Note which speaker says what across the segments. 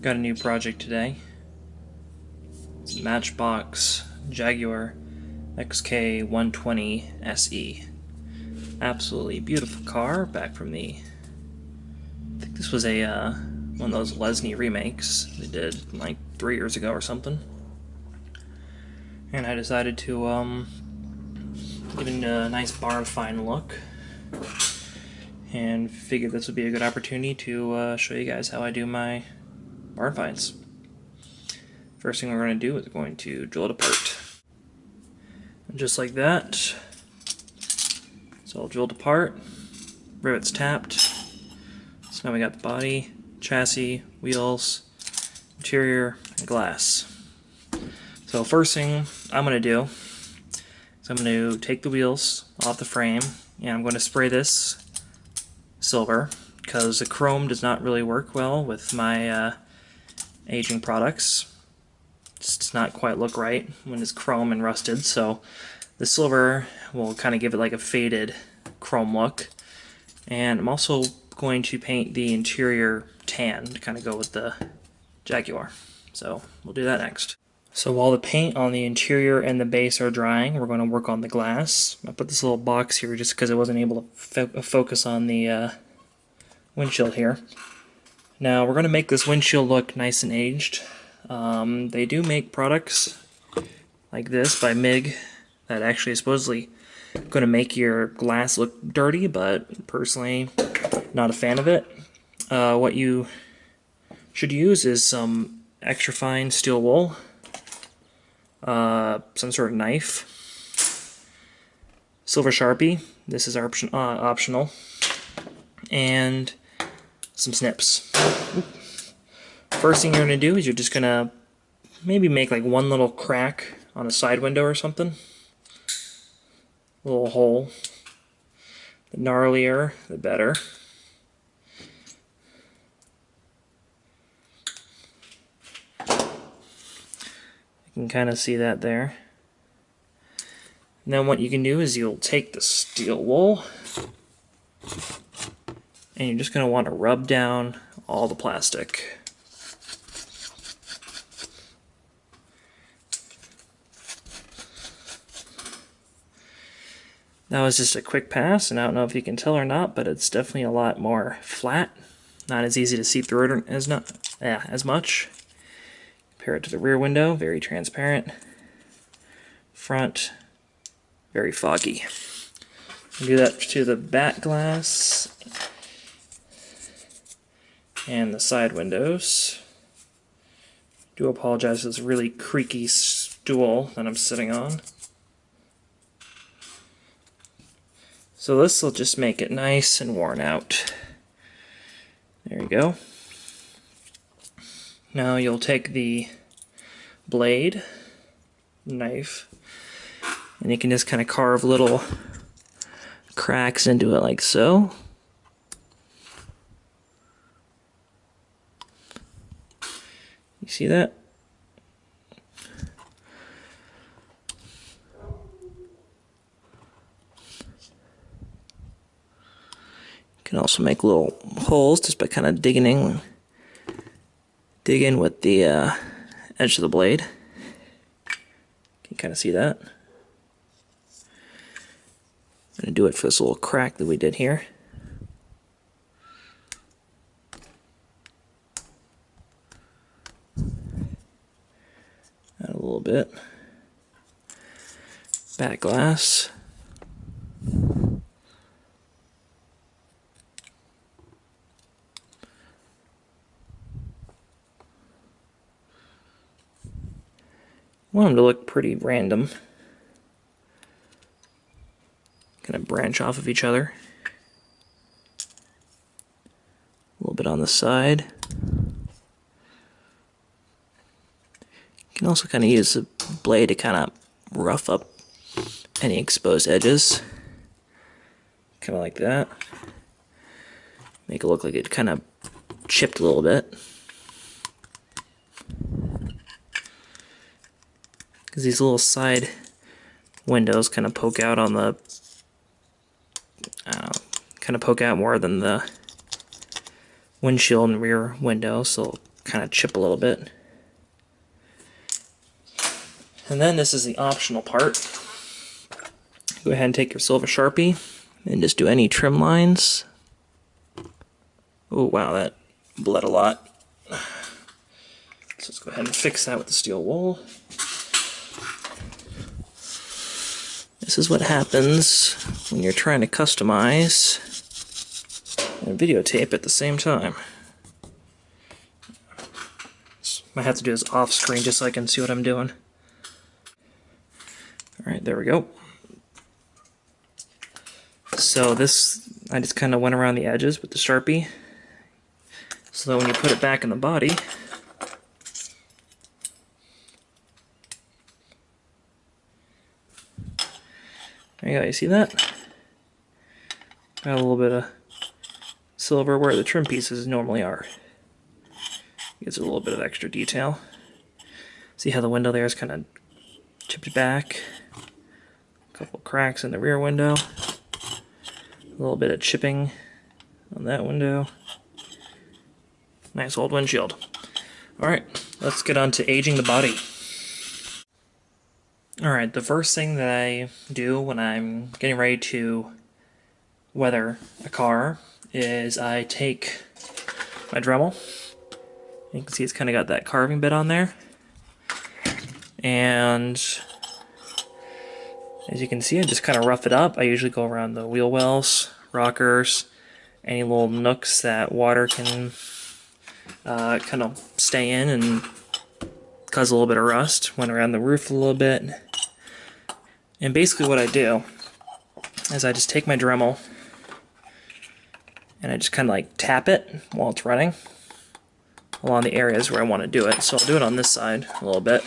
Speaker 1: Got a new project today. It's a Matchbox Jaguar XK120 SE. Absolutely beautiful car, back from I think this was a one of those Lesney remakes they did like 3 years ago or something. And I decided to give it a nice barn find look, and figured this would be a good opportunity to show you guys how I do my barn finds. First thing we're going to do is we're going to drill it apart. And just like that, it's all drilled apart, rivets tapped. So now we got the body, chassis, wheels, interior, and glass. So first thing I'm going to do is I'm going to take the wheels off the frame, and I'm going to spray this silver because the chrome does not really work well with my aging products. It does not quite look right when it's chrome and rusted, so the silver will kind of give it like a faded chrome look. And I'm also going to paint the interior tan to kind of go with the Jaguar. So we'll do that next. So while the paint on the interior and the base are drying, we're going to work on the glass. I put this little box here just because I wasn't able to focus on the windshield here. Now we're going to make this windshield look nice and aged. They do make products like this by MIG that actually is supposedly going to make your glass look dirty, but personally not a fan of it. What you should use is some extra fine steel wool, some sort of knife, silver Sharpie, this is optional, and some snips. First thing you're going to do is you're just going to maybe make like one little crack on a side window or something. A little hole. The gnarlier, the better. You can kind of see that there. And then what you can do is you'll take the steel wool and you're just going to want to rub down all the plastic. That was just a quick pass, and I don't know if you can tell or not, but it's definitely a lot more flat. Not as easy to see through it as much. Compare it to the rear window, very transparent. Front, very foggy. Do that to the back glass and the side windows. I do apologize for this really creaky stool that I'm sitting on. So this will just make it nice and worn out. There you go. Now you'll take the blade, knife, and you can just kind of carve little cracks into it like so. You see that? You can also make little holes just by kind of digging in with the edge of the blade. You can kind of see that. I'm going to do it for this little crack that we did here. Add a little bit. Back glass. I want them to look pretty random. Kind of branch off of each other. A little bit on the side. You can also kind of use the blade to kind of rough up any exposed edges. Kind of like that. Make it look like it kind of chipped a little bit. Because these little side windows kind of poke out on the, kind of poke out more than the windshield and rear window, so it'll kind of chip a little bit. And then this is the optional part. Go ahead and take your silver Sharpie and just do any trim lines. Oh wow, that bled a lot. So let's go ahead and fix that with the steel wool. This is what happens when you're trying to customize and videotape at the same time. I have to do this off screen just so I can see what I'm doing. Alright, there we go. So this, I just kind of went around the edges with the Sharpie, so that when you put it back in the body, there you go, you see that? Got a little bit of silver where the trim pieces normally are. Gives it a little bit of extra detail. See how the window there is kind of chipped back? A couple cracks in the rear window. A little bit of chipping on that window. Nice old windshield. Alright, let's get on to aging the body. Alright, the first thing that I do when I'm getting ready to weather a car is I take my Dremel. You can see it's kind of got that carving bit on there. And as you can see, I just kind of rough it up. I usually go around the wheel wells, rockers, any little nooks that water can kind of stay in and cause a little bit of rust. Went around the roof a little bit. And basically what I do is I just take my Dremel and I just kind of like tap it while it's running along the areas where I want to do it. So I'll do it on this side a little bit.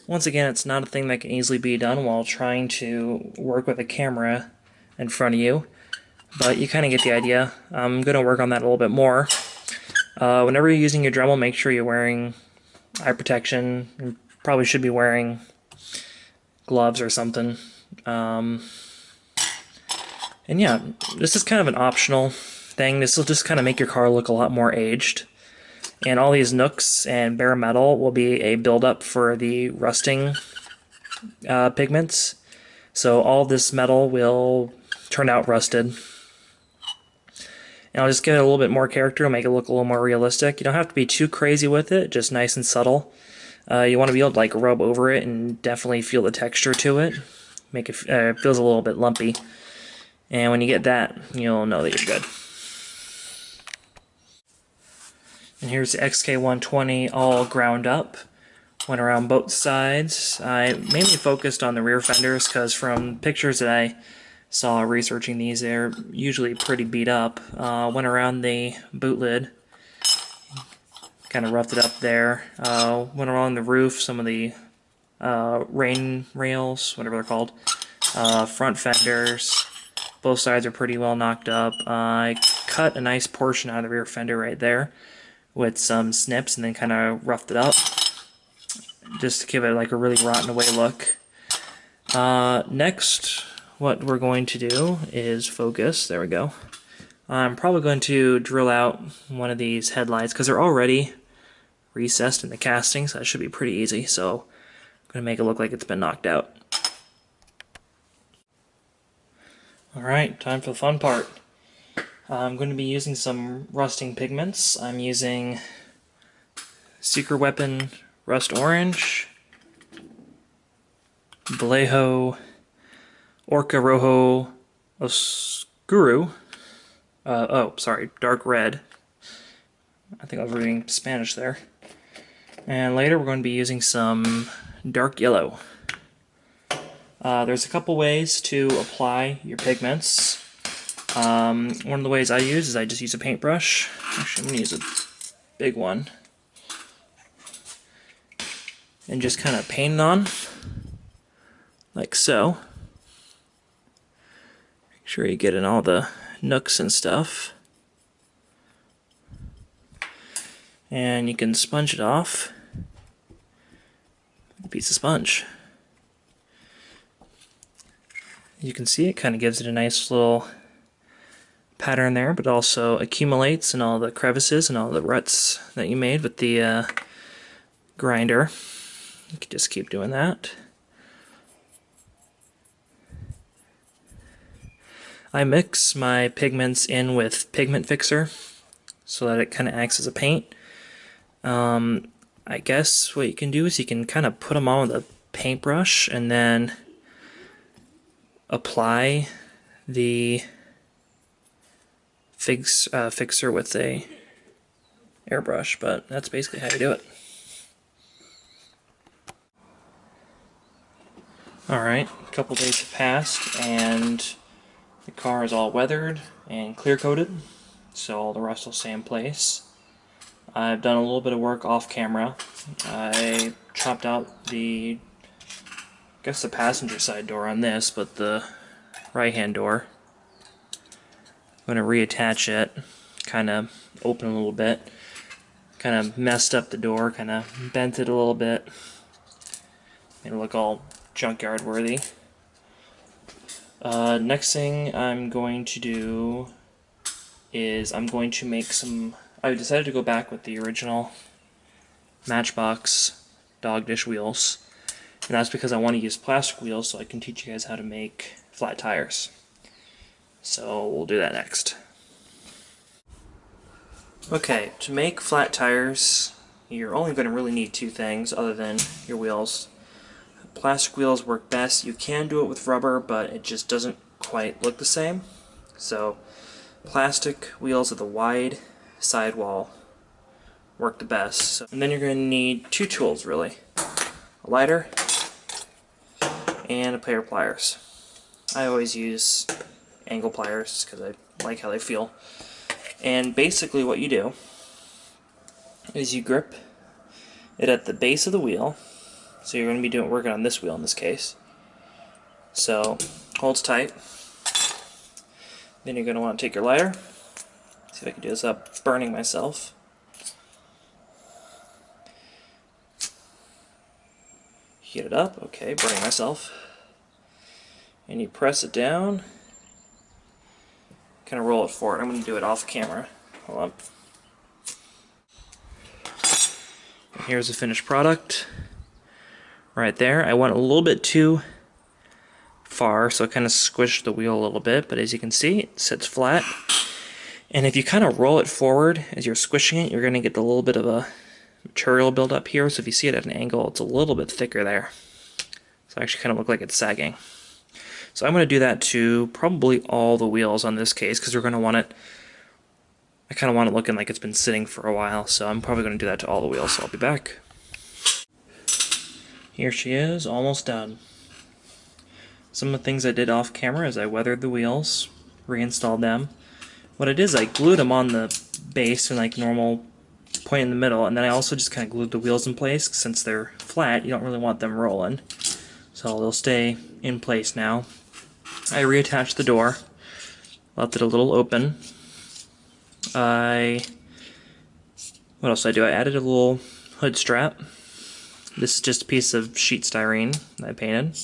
Speaker 1: Once again, it's not a thing that can easily be done while trying to work with a camera in front of you, but you kind of get the idea. I'm going to work on that a little bit more. Whenever you're using your Dremel, make sure you're wearing eye protection. You probably should be wearing gloves or something. And yeah, this is kind of an optional thing. This will just kind of make your car look a lot more aged. And all these nooks and bare metal will be a buildup for the rusting pigments. So all this metal will turn out rusted. And I'll just give it a little bit more character and make it look a little more realistic. You don't have to be too crazy with it, just nice and subtle. You want to be able to like rub over it and definitely feel the texture to it. Make it feels a little bit lumpy. And when you get that, you'll know that you're good. And here's the XK120 all ground up. Went around both sides. I mainly focused on the rear fenders because from pictures that I saw researching these, they're usually pretty beat up. Went around the boot lid. Kind of roughed it up there. Went along the roof, some of the rain rails, whatever they're called. Front fenders. Both sides are pretty well knocked up. I cut a nice portion out of the rear fender right there with some snips and then kind of roughed it up just to give it like a really rotten away look. Next, what we're going to do is focus. There we go. I'm probably going to drill out one of these headlights because they're already recessed in the casting, so that should be pretty easy. So I'm going to make it look like it's been knocked out. Alright, time for the fun part. I'm going to be using some rusting pigments. I'm using Secret Weapon Rust Orange, Vallejo Orca Rojo Oscuro, Dark Red. I think I was reading Spanish there. And later we're going to be using some Dark Yellow. There's a couple ways to apply your pigments. One of the ways I use is I just use a paintbrush. Actually, I'm going to use a big one. and just kind of paint it on, like so. Make sure you get in all the nooks and stuff. And you can sponge it off with a piece of sponge. You can see it kind of gives it a nice little pattern there, but also accumulates in all the crevices and all the ruts that you made with the grinder. You can just keep doing that. I mix my pigments in with Pigment Fixer so that it kind of acts as a paint. I guess what you can do is you can kind of put them on with a paintbrush and then apply the fixer with a airbrush, but that's basically how you do it. Alright, a couple days have passed and the car is all weathered and clear coated, so all the rust will stay in place. I've done a little bit of work off camera. I chopped out the passenger side door on this, but the right hand door. I'm going to reattach it, kind of open a little bit, kind of messed up the door, kind of bent it a little bit, made it look all junkyard worthy. Next thing I'm going to do is I'm going to make some. I decided to go back with the original Matchbox dog dish wheels, and that's because I want to use plastic wheels so I can teach you guys how to make flat tires. So we'll do that next. Okay, to make flat tires, you're only going to really need two things other than your wheels. Plastic wheels work best. You can do it with rubber, but it just doesn't quite look the same. So plastic wheels with a wide sidewall work the best. So, and then you're going to need two tools really. A lighter and a pair of pliers. I always use angle pliers because I like how they feel. And basically what you do is you grip it at the base of the wheel. So you're going to be working on this wheel in this case. So holds tight. Then you're going to want to take your lighter. See if I can do this without burning myself. Heat it up. Okay, burning myself. And you press it down. Kind of roll it forward. I'm going to do it off camera. Hold on. And here's the finished product. Right there. I went a little bit too far, so I kind of squished the wheel a little bit, but as you can see, it sits flat. And if you kind of roll it forward as you're squishing it, you're going to get a little bit of a material build up here, so if you see it at an angle, it's a little bit thicker there. So it actually kind of look like it's sagging. So I'm going to do that to probably all the wheels on this case, because we're going to want it, I kind of want it looking like it's been sitting for a while, so I'm probably going to do that to all the wheels, so I'll be back. Here she is, almost done. Some of the things I did off camera is I weathered the wheels, reinstalled them. What I did is I glued them on the base in like normal point in the middle, and then I also just kind of glued the wheels in place. Since they're flat, you don't really want them rolling. So they'll stay in place now. I reattached the door, left it a little open. What else did I do? I added a little hood strap. This is just a piece of sheet styrene that I painted.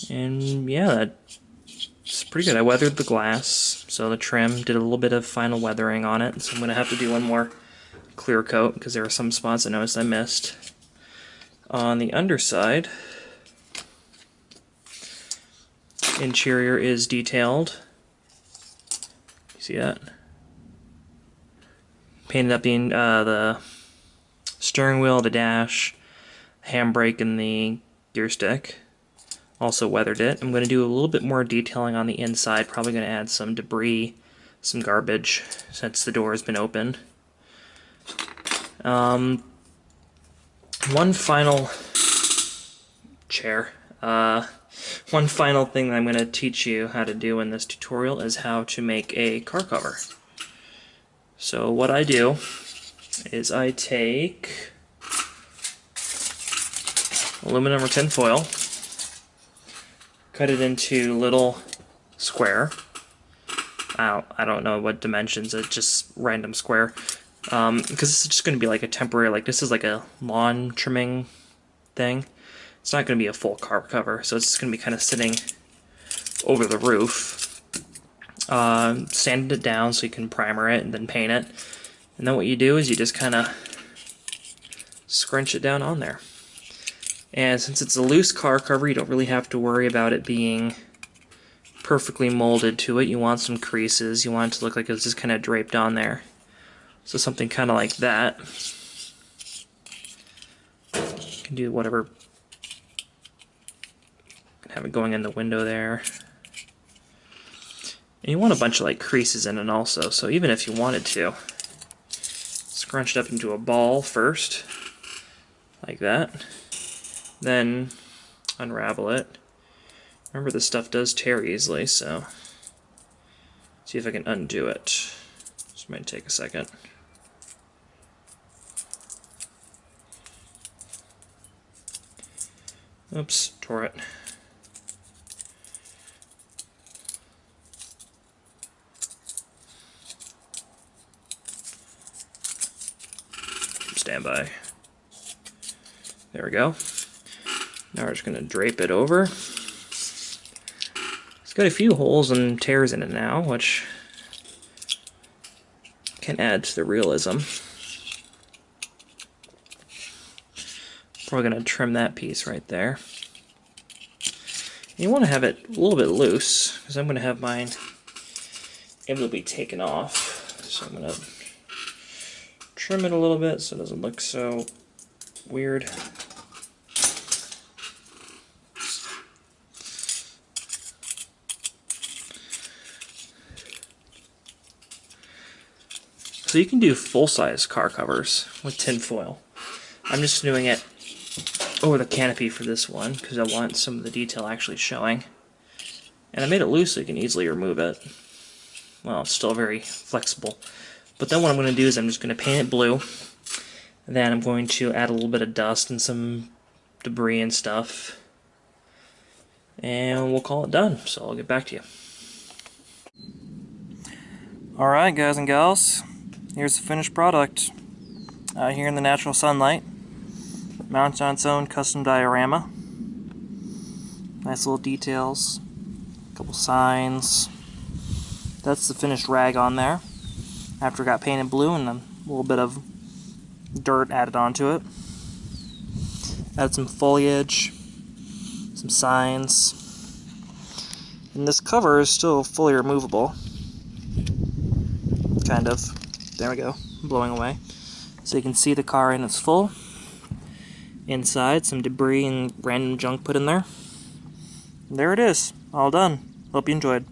Speaker 1: And yeah, that's pretty good. I weathered the glass, so the trim did a little bit of final weathering on it. So I'm going to have to do one more clear coat because there are some spots I noticed I missed. On the underside, interior is detailed. You see that? Painted up the steering wheel, the dash, handbrake, and the gear stick. Also weathered it. I'm going to do a little bit more detailing on the inside. Probably going to add some debris, some garbage, since the door has been opened. One final one final thing that I'm going to teach you how to do in this tutorial is how to make a car cover. So what I do is I take aluminum or tin foil, cut it into little square. I don't know what dimensions, it's just random square. Because this is just going to be like a temporary, like this is like a lawn trimming thing. It's not going to be a full car cover, so it's just going to be kind of sitting over the roof. Sanded it down so you can primer it and then paint it. And then what you do is you just kind of scrunch it down on there. And since it's a loose car cover, you don't really have to worry about it being perfectly molded to it. You want some creases. You want it to look like it's just kind of draped on there. So something kind of like that. You can do whatever. Have it going in the window there. And you want a bunch of like creases in it also. So even if you wanted to, scrunch it up into a ball first, like that. Then unravel it. Remember, this stuff does tear easily, so see if I can undo it. This might take a second. Oops, tore it. Stand by. There we go. Now we're just going to drape it over. It's got a few holes and tears in it now, which can add to the realism. Probably going to trim that piece right there. You want to have it a little bit loose, because I'm going to have mine able to be taken off. So I'm going to trim it a little bit so it doesn't look so weird. So you can do full-size car covers with tin foil. I'm just doing it over the canopy for this one because I want some of the detail actually showing. And I made it loose so you can easily remove it. Well, it's still very flexible. But then what I'm going to do is I'm just going to paint it blue. And then I'm going to add a little bit of dust and some debris and stuff. And we'll call it done. So I'll get back to you. Alright, guys and gals. Here's the finished product. Here in the natural sunlight. Mounted on its own custom diorama. Nice little details. A couple signs. That's the finished rag on there. After it got painted blue and a little bit of dirt added onto it. Added some foliage. Some signs. And this cover is still fully removable. Kind of. There we go, blowing away. So you can see the car in its full. Inside, some debris and random junk put in there. There it is, all done. Hope you enjoyed.